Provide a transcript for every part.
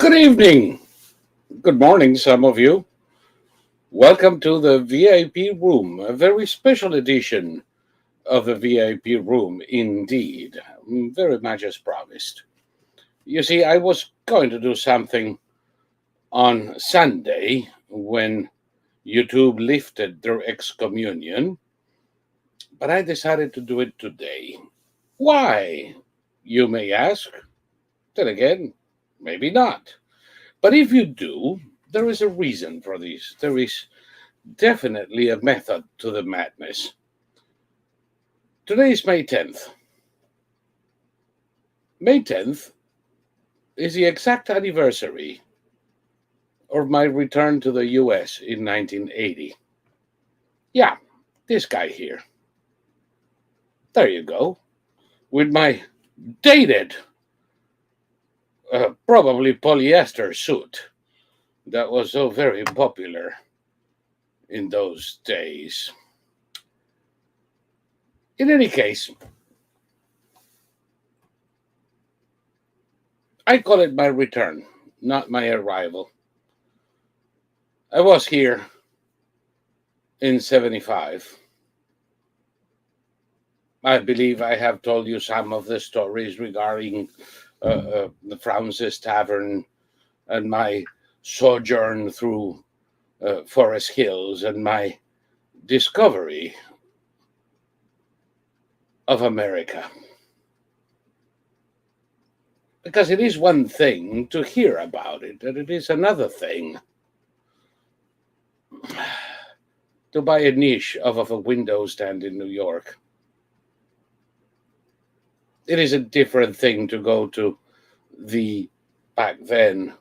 Good evening. Good morning, some of you. Welcome to the VIP room, a very special edition of the VIP room indeed. Very much as promised. You see, I was going to do something on Sunday when YouTube lifted their excommunion, but I decided to do it today. Why, you may ask? Then again, maybe not. But if you do, there is a reason for this. There is definitely a method to the madness. Today is May 10th. May 10th is the exact anniversary of my return to the US in 1980. Yeah, this guy here. There you go. With my dated, probably polyester suit that was so very popular in those days. In any case, I call it my return, not my arrival. I was here in 75. I believe I have told you some of the stories regarding the Francis Tavern and my sojourn through Forest Hills and my discovery of America. Because it is one thing to hear about it, and it is another thing to buy a niche of a window stand in New York. It is a different thing to go to the, back then,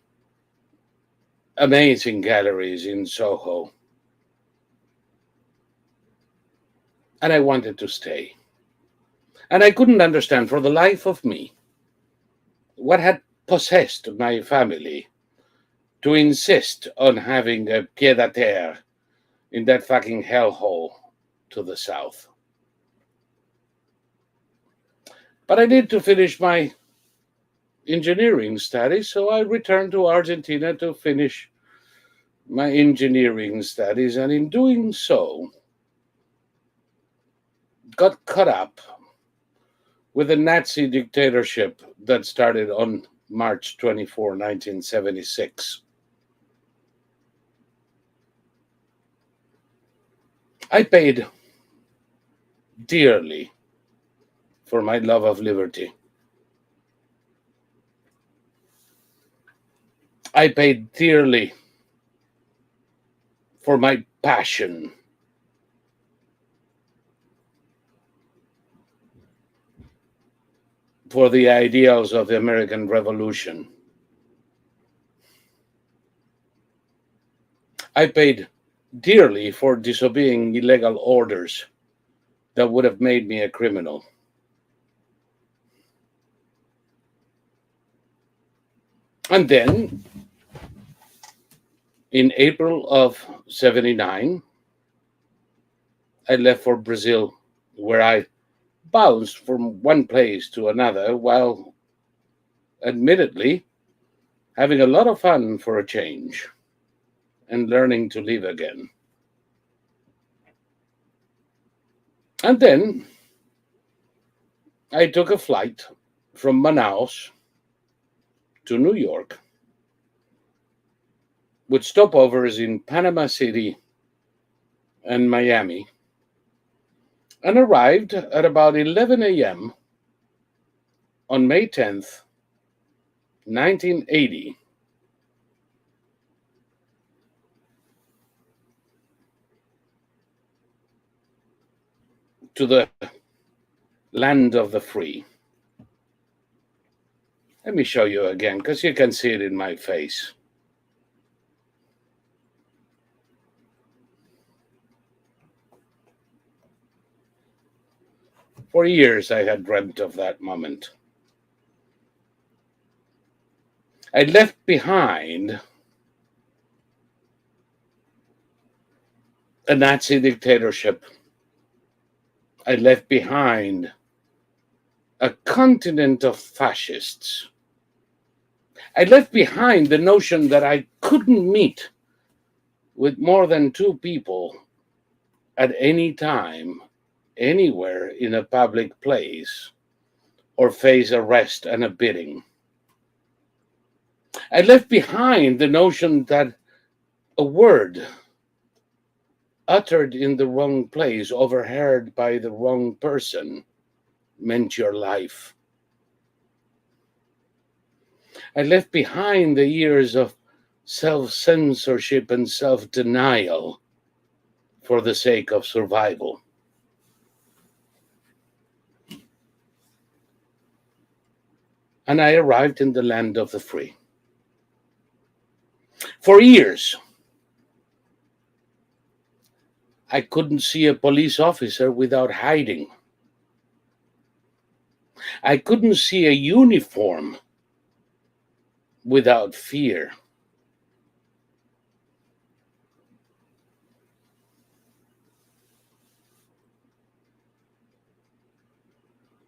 amazing galleries in Soho. And I wanted to stay. And I couldn't understand for the life of me what had possessed my family to insist on having a pied-à-terre in that fucking hellhole to the south. But I need to finish my engineering studies, so I returned to Argentina to finish my engineering studies, and in doing so, got caught up with the Nazi dictatorship that started on March 24, 1976. I paid dearly for my love of liberty. I paid dearly for my passion for the ideals of the American Revolution. I paid dearly for disobeying illegal orders that would have made me a criminal. And then, in April of 79, I left for Brazil, where I bounced from one place to another while, admittedly, having a lot of fun for a change and learning to live again. And then I took a flight from Manaus to New York, with stopovers in Panama City and Miami, and arrived at about 11 a.m. on May 10th, 1980, to the land of the free. Let me show you again, because you can see it in my face. For years, I had dreamt of that moment. I left behind a Nazi dictatorship. I left behind a continent of fascists I left behind the notion that I couldn't meet with more than two people at any time, anywhere in a public place, or face arrest and a beating. I left behind the notion that a word uttered in the wrong place, overheard by the wrong person, meant your life. I left behind the years of self-censorship and self-denial for the sake of survival. And I arrived in the land of the free. For years, I couldn't see a police officer without hiding. I couldn't see a uniform without fear.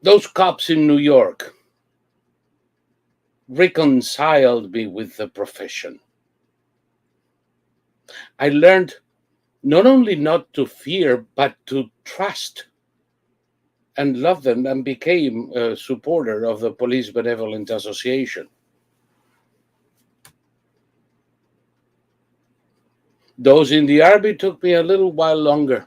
Those cops in New York reconciled me with the profession. I learned not only not to fear, but to trust and love them, and became a supporter of the Police Benevolent Association. Those in the army took me a little while longer.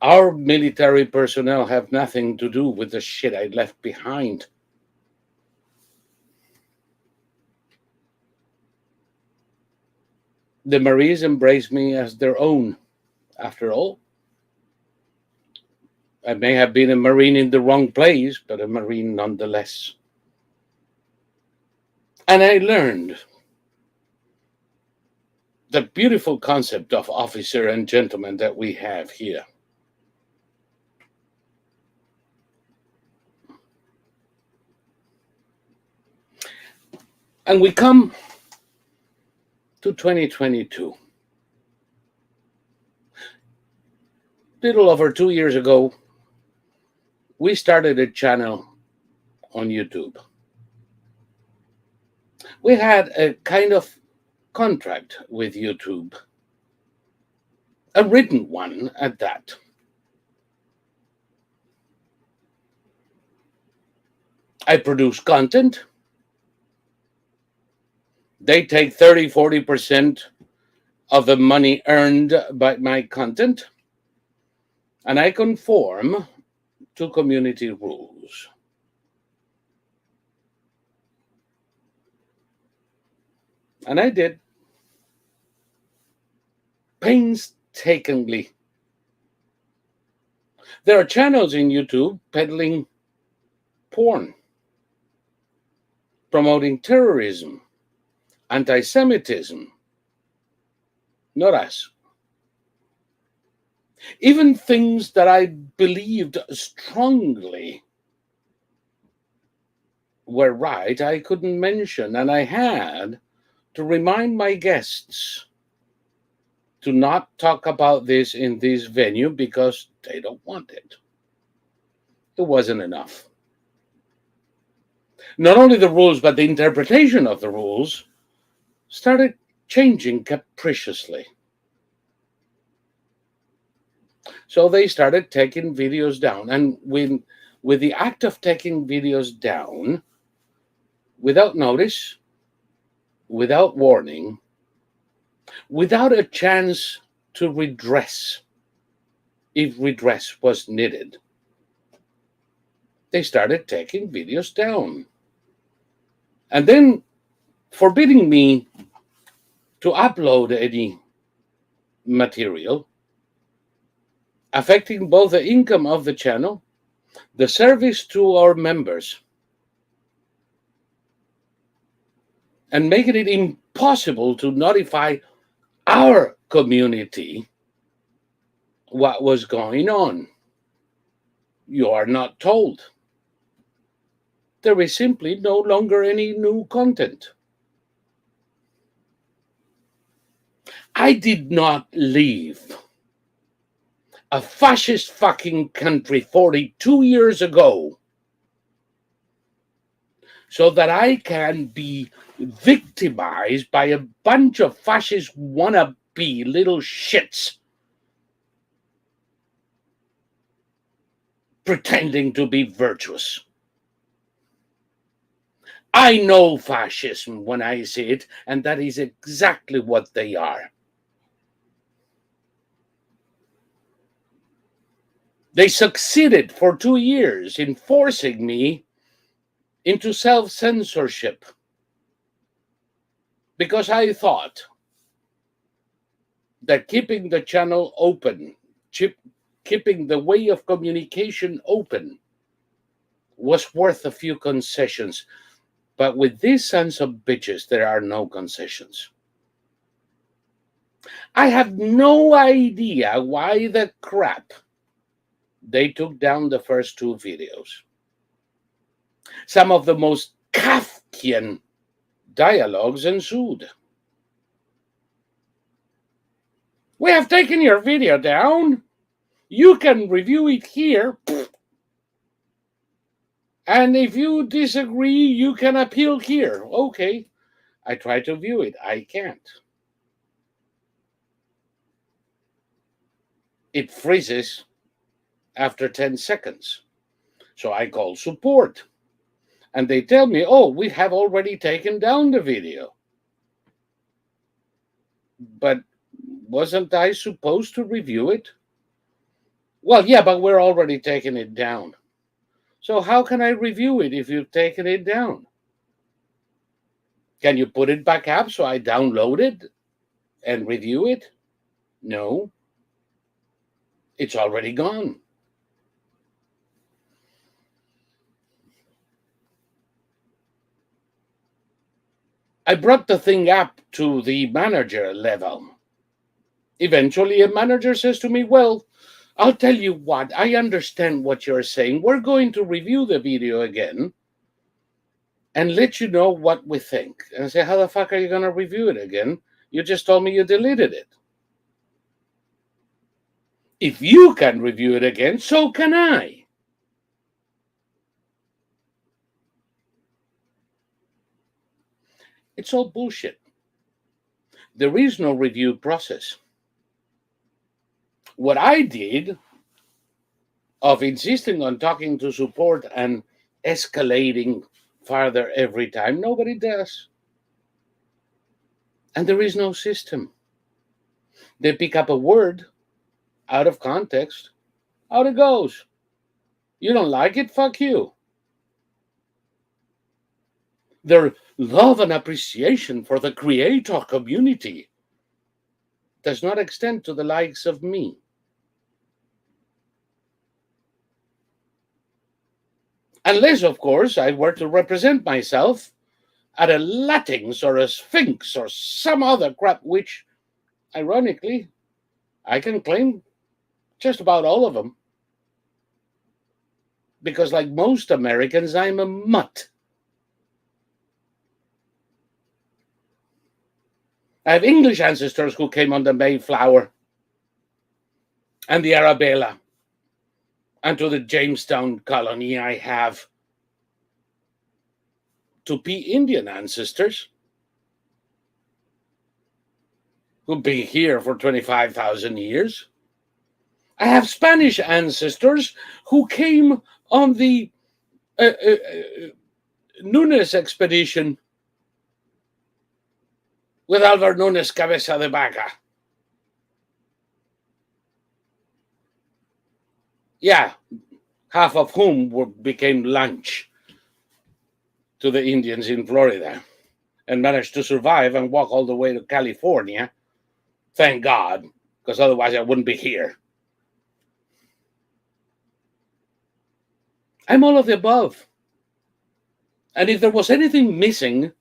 Our military personnel have nothing to do with the shit I left behind. The Marines embraced me as their own. After all, I may have been a Marine in the wrong place, but a Marine nonetheless. And I learned the beautiful concept of officer and gentleman that we have here. And we come to 2022. Little over 2 years ago, we started a channel on YouTube. We had a kind of contract with YouTube, a written one at that. I produce content. They take 30-40% of the money earned by my content, and I conform to community rules. And I did, painstakingly. There are channels in YouTube peddling porn, promoting terrorism, antisemitism. Not us. Even things that I believed strongly were right, I couldn't mention, and I had to remind my guests to not talk about this in this venue because they don't want it. It wasn't enough. Not only the rules, but the interpretation of the rules started changing capriciously. So they started taking videos down. And with the act of taking videos down, without notice, without warning, without a chance to redress, if redress was needed, they started taking videos down. And then forbidding me to upload any material, affecting both the income of the channel, the service to our members, and making it impossible to notify our community what was going on. You are not told. There is simply no longer any new content. I did not leave a fascist fucking country 42 years ago so that I can be victimized by a bunch of fascist wannabe little shits pretending to be virtuous. I know fascism when I see it, and that is exactly what they are. They succeeded for 2 years in forcing me into self-censorship because I thought that keeping the channel open, keeping the way of communication open, was worth a few concessions. But with these sons of bitches, there are no concessions. I have no idea why the crap they took down the first 2 videos. Some of the most Kafkian dialogues ensued. We have taken your video down. You can review it here. And if you disagree, you can appeal here. Okay, I try to view it. I can't. It freezes after 10 seconds. So I call support. And they tell me, oh, we have already taken down the video. But wasn't I supposed to review it? Well, yeah, but we're already taking it down. So how can I review it if you've taken it down? Can you put it back up so I download it and review it? No. It's already gone. I brought the thing up to the manager level. Eventually, a manager says to me, well, I'll tell you what, I understand what you're saying. We're going to review the video again and let you know what we think. And I say, how the fuck are you going to review it again? You just told me you deleted it. If you can review it again, so can I. It's all bullshit. There is no review process. What I did of insisting on talking to support and escalating farther every time, nobody does. And there is no system. They pick up a word out of context, out it goes. You don't like it? Fuck you. Their love and appreciation for the creator community does not extend to the likes of me. Unless, of course, I were to represent myself at a Latinx or a Sphinx or some other crap, which, ironically, I can claim just about all of them. Because like most Americans, I'm a mutt. I have English ancestors who came on the Mayflower and the Arabella. And to the Jamestown colony, I have Tupi Indian ancestors who've been here for 25,000 years. I have Spanish ancestors who came on the Nunes expedition with Álvaro Núñez Cabeza de Vaca. Yeah, half of whom became lunch to the Indians in Florida and managed to survive and walk all the way to California. Thank God, because otherwise I wouldn't be here. I'm all of the above. And if there was anything missing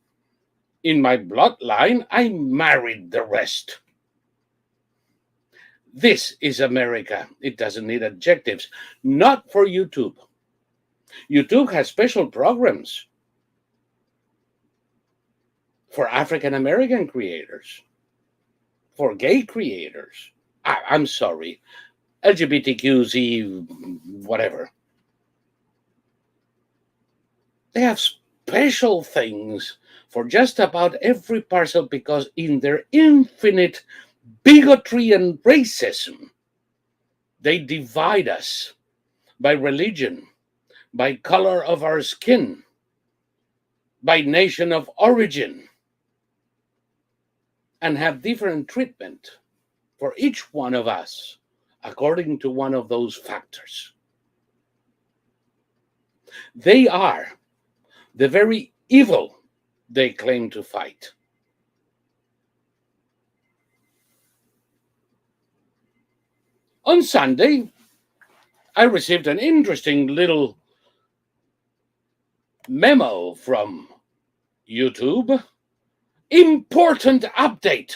in my bloodline, I married the rest. This is America. It doesn't need adjectives. Not for YouTube. YouTube has special programs for African American creators, for gay creators. I'm sorry. LGBTQZ, whatever. They have special things for just about every parcel because in their infinite bigotry and racism, they divide us by religion, by color of our skin, by nation of origin, and have different treatment for each one of us according to one of those factors. They are the very evil they claim to fight. On Sunday, I received an interesting little memo from YouTube. Important update.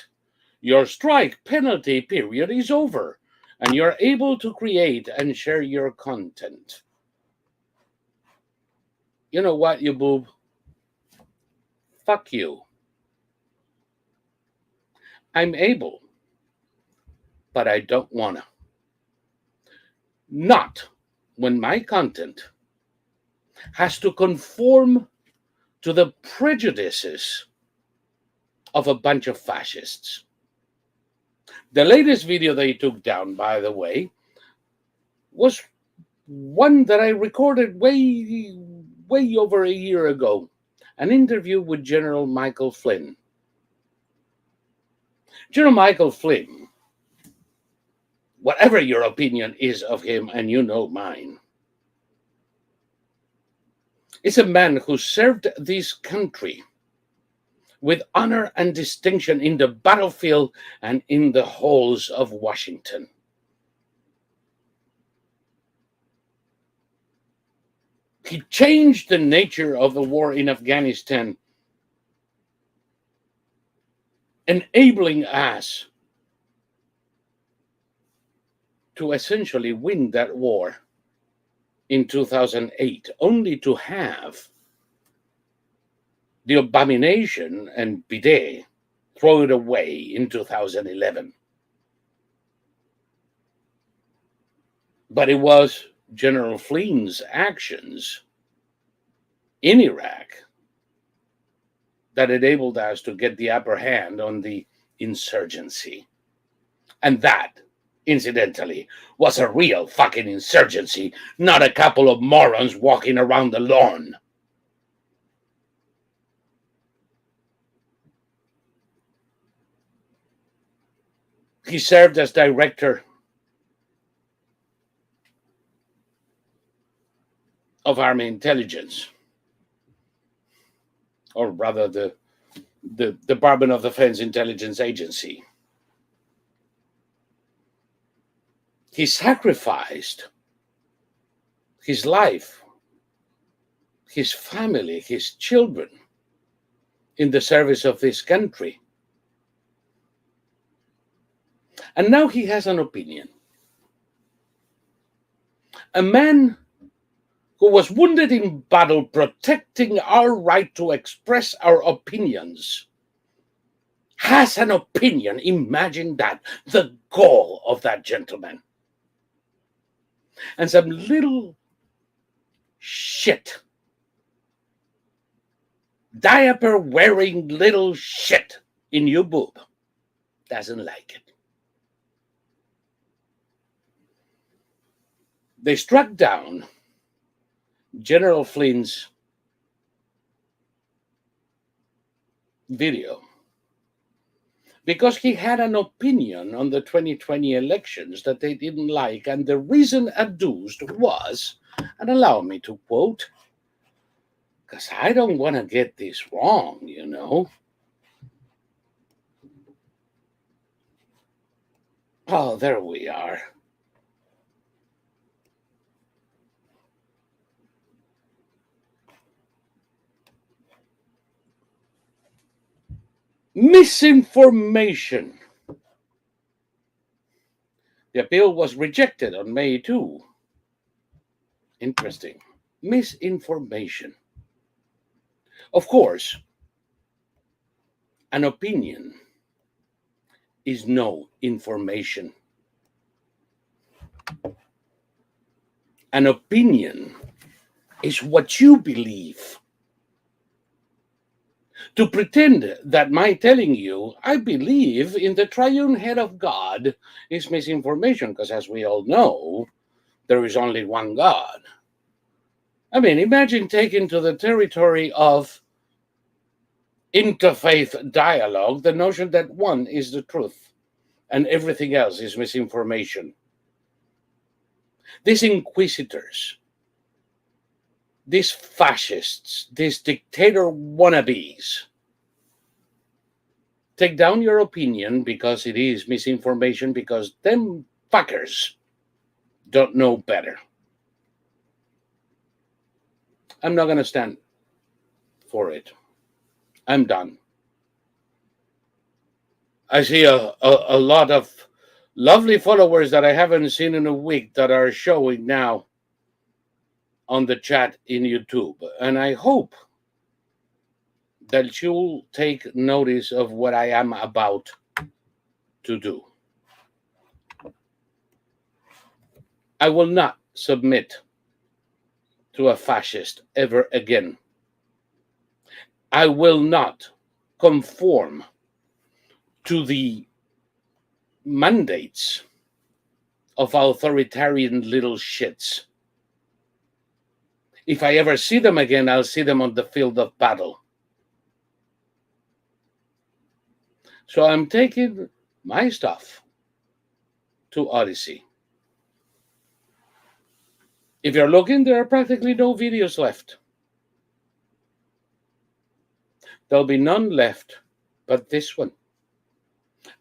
Your strike penalty period is over, and you're able to create and share your content. You know what, YouBoob? Fuck you. I'm able, but I don't wanna. Not when my content has to conform to the prejudices of a bunch of fascists. The latest video they took down, by the way, was one that I recorded way over a year ago, an interview with General Michael Flynn. General Michael Flynn, whatever your opinion is of him, and you know mine, is a man who served this country with honor and distinction in the battlefield and in the halls of Washington. He changed the nature of the war in Afghanistan, enabling us to essentially win that war in 2008, only to have the abomination and bidet throw it away in 2011. But it was General Flynn's actions in Iraq that enabled us to get the upper hand on the insurgency. And that, incidentally, was a real fucking insurgency, not a couple of morons walking around the lawn. He served as director of Army Intelligence, or rather the Department of Defense Intelligence Agency. He sacrificed his life, his family, his children in the service of this country. And now he has an opinion. A man who was wounded in battle protecting our right to express our opinions has an opinion. Imagine that, the gall of that gentleman. And some little shit, diaper wearing little shit in YouBoob doesn't like it. They struck down General Flynn's video because he had an opinion on the 2020 elections that they didn't like, and the reason adduced was, and allow me to quote, because I don't want to get this wrong, you know. Oh, there we are. Misinformation. The appeal was rejected on May 2. Interesting. Misinformation. Of course, an opinion is no information. An opinion is what you believe. To pretend that my telling you I believe in the triune head of God is misinformation, because as we all know, there is only one God. I mean, imagine taking to the territory of interfaith dialogue the notion that one is the truth and everything else is misinformation. These inquisitors, these fascists, these dictator wannabes take down your opinion because it is misinformation, because them fuckers don't know better. I'm not going to stand for it. I'm done. I see a lot of lovely followers that I haven't seen in a week that are showing now on the chat in YouTube. And I hope that you'll take notice of what I am about to do. I will not submit to a fascist ever again. I will not conform to the mandates of authoritarian little shits. If I ever see them again, I'll see them on the field of battle. So I'm taking my stuff to Odyssey. If you're looking, there are practically no videos left. There'll be none left but this one.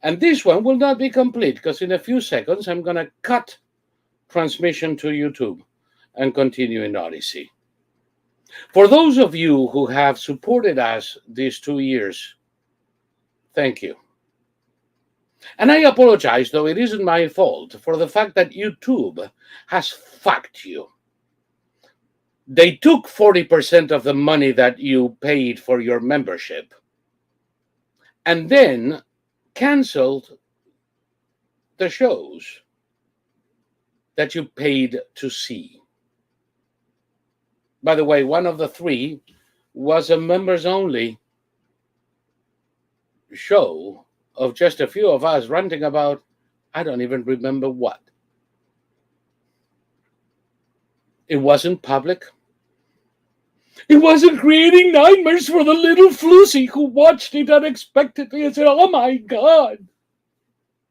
And this one will not be complete, because in a few seconds I'm going to cut transmission to YouTube and continue in Odyssey. For those of you who have supported us these 2 years, thank you. And I apologize, though it isn't my fault, for the fact that YouTube has fucked you. They took 40% of the money that you paid for your membership and then canceled the shows that you paid to see. By the way, one of the 3 was a members-only show of just a few of us ranting about, I don't even remember what. It wasn't public. It wasn't creating nightmares for the little floozy who watched it unexpectedly and said, oh my God,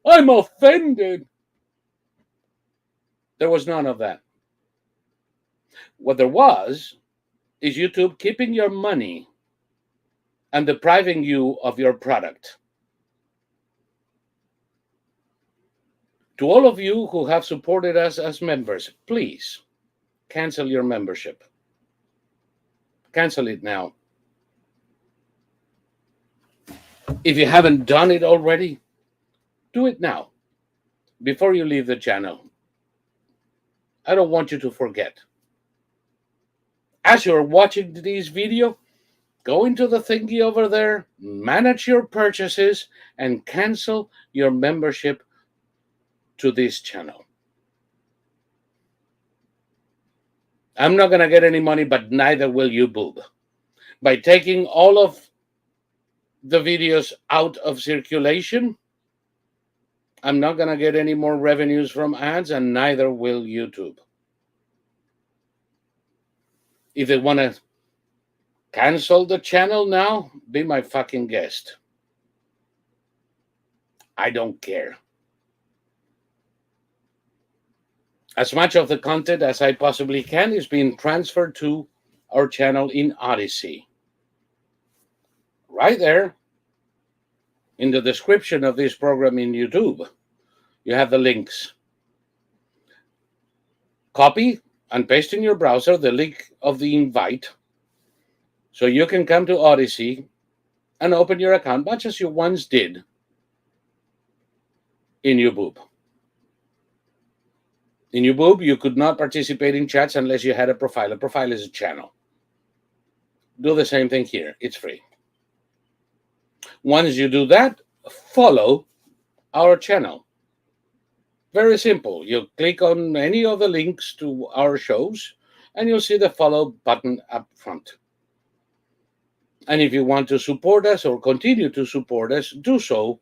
I'm offended. There was none of that. What there was is YouTube keeping your money and depriving you of your product. To all of you who have supported us as members, please cancel your membership. Cancel it now. If you haven't done it already, do it now, before you leave the channel. I don't want you to forget. As you're watching this video, go into the thingy over there, manage your purchases, and cancel your membership to this channel. I'm not going to get any money, but neither will YouBoob. By taking all of the videos out of circulation, I'm not going to get any more revenues from ads, and neither will YouTube. If they want to cancel the channel now, be my fucking guest. I don't care. As much of the content as I possibly can is being transferred to our channel in Odyssey. Right there, in the description of this program in YouTube, you have the links. Copy and paste in your browser the link of the invite so you can come to Odyssey and open your account, much as you once did in YouBoob. In YouBoob, you could not participate in chats unless you had a profile. A profile is a channel. Do the same thing here. It's free. Once you do that, follow our channel. Very simple. You click on any of the links to our shows and you'll see the follow button up front. And if you want to support us or continue to support us, do so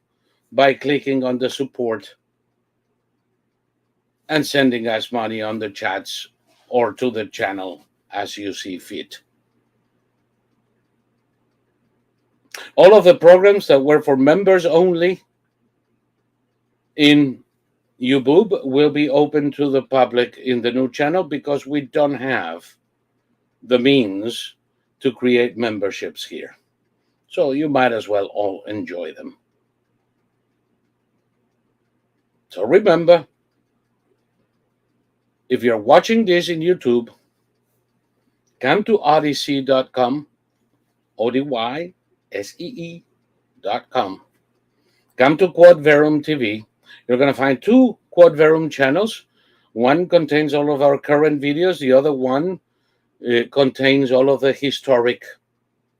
by clicking on the support and sending us money on the chats or to the channel as you see fit. All of the programs that were for members only in YouBoob will be open to the public in the new channel because we don't have the means to create memberships here. So you might as well all enjoy them. So remember, if you're watching this in YouTube, come to odyssey.com, ODYSEE.com. Come to Quad Verum TV. You're going to find two Quad Verum channels. One contains all of our current videos. The other one contains all of the historic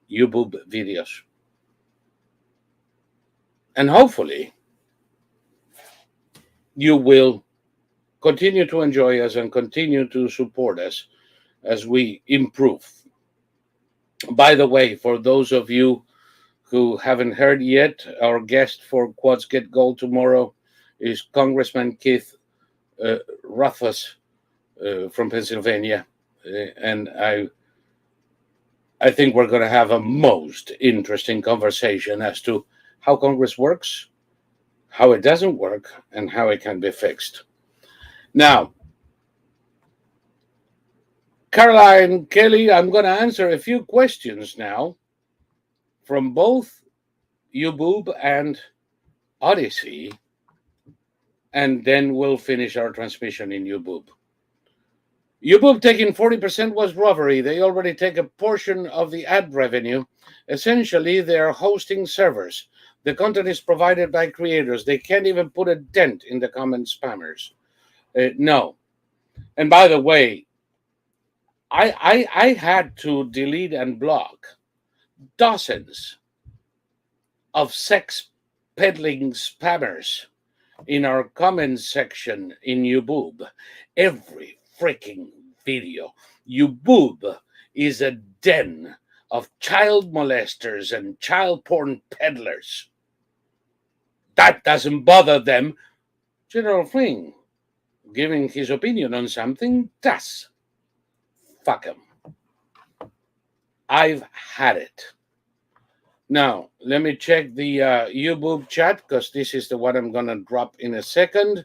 YouBoob videos. And hopefully, you will continue to enjoy us and continue to support us as we improve. By the way, for those of you who haven't heard yet, our guest for Quads Get Gold tomorrow is Congressman Keith Rothfuss from Pennsylvania. And I think we're going to have a most interesting conversation as to how Congress works, how it doesn't work, and how it can be fixed. Now, Caroline Kelly, I'm going to answer a few questions now from both YouBoob and Odyssey, and then we'll finish our transmission in YouBoob. YouBoob taking 40% was robbery. They already take a portion of the ad revenue. Essentially, they are hosting servers. The content is provided by creators. They can't even put a dent in the comment spammers. No. And by the way, I had to delete and block dozens of sex peddling spammers in our comments section in YouBoob. Every freaking video. YouBoob is a den of child molesters and child porn peddlers. That doesn't bother them. General Flynn giving his opinion on something does. Fuck him. I've had it. Now, let me check the YouBoob chat because this is the one I'm going to drop in a second.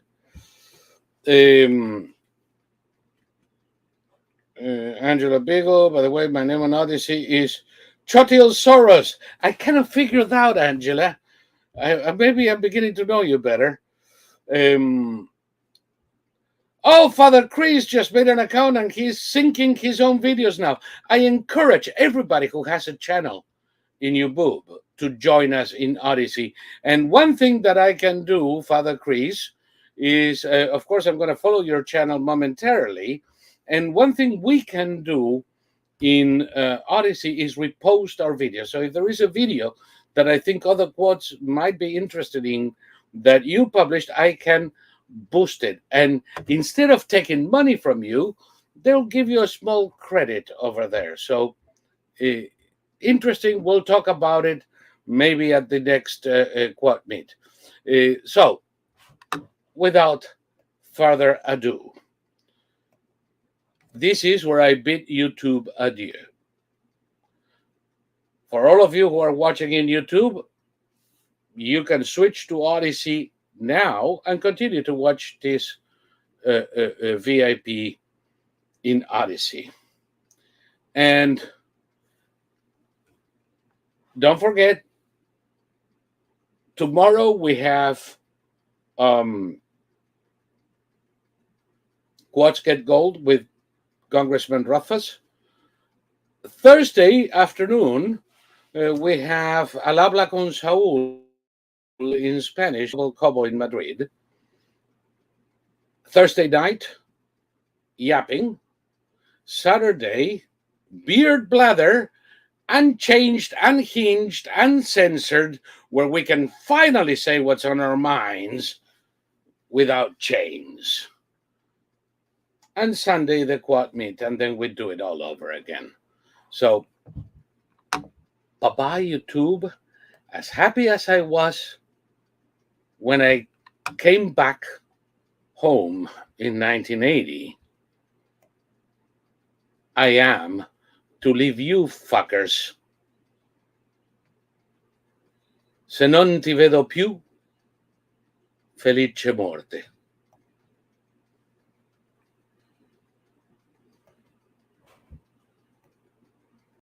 Angela Beagle, by the way, my name on Odyssey is Chotil Soros. I kind of figured out, Angela. Maybe I'm beginning to know you better. Oh, Father Chris just made an account and he's syncing his own videos now. I encourage everybody who has a channel in YouBoob to join us in Odyssey. And one thing that I can do, Father Chris, is, of course, I'm going to follow your channel momentarily. And one thing we can do in Odyssey is repost our video. So if there is a video that I think other quads might be interested in that you published, I can boost it. And instead of taking money from you, they'll give you a small credit over there. So interesting. We'll talk about it maybe at the next quad meet. So without further ado, this is where I bid YouTube adieu. For all of you who are watching in YouTube, you can switch to Odyssey now and continue to watch this VIP in Odyssey. And don't forget, tomorrow we have Quads Get Gold with Congressman Rothfuss. Thursday afternoon, we have Al Habla con Saul in Spanish, Cobo in Madrid. Thursday night, yapping. Saturday, beard blather, unchanged, unhinged, uncensored, where we can finally say what's on our minds without chains. And Sunday the quad meet, and then we do it all over again. So, bye-bye YouTube. As happy as I was when I came back home in 1980, I am to leave you fuckers. Se non ti vedo più, felice morte.